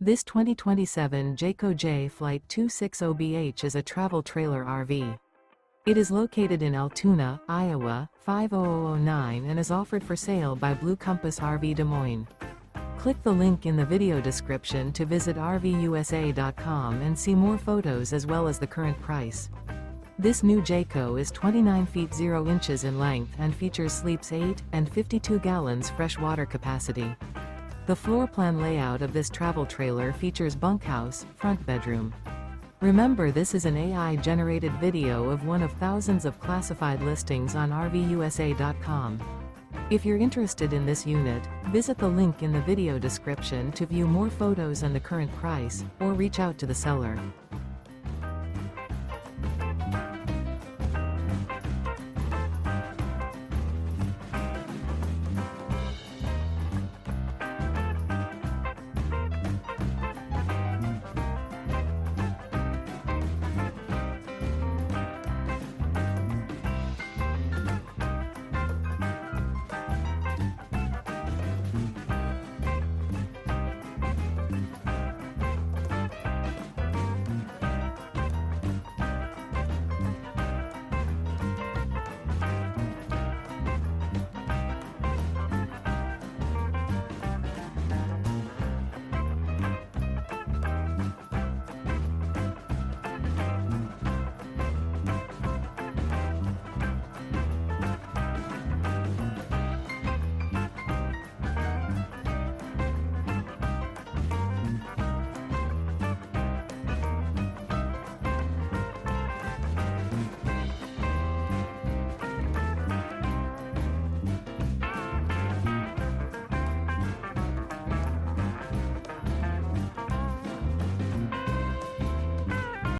This 2027 Jayco Jay Flight 260BH is a travel trailer RV. It is located in Altoona, Iowa, 50009 and is offered for sale by Blue Compass RV Des Moines. Click the link in the video description to visit RVUSA.com and see more photos as well as the current price. This new Jayco is 29 feet 0 inches in length and features sleeps 8 and 52 gallons fresh water capacity. The floor plan layout of this travel trailer features bunkhouse, front bedroom. Remember, this is an AI-generated video of one of thousands of classified listings on RVUSA.com. If you're interested in this unit, visit the link in the video description to view more photos and the current price, or reach out to the seller.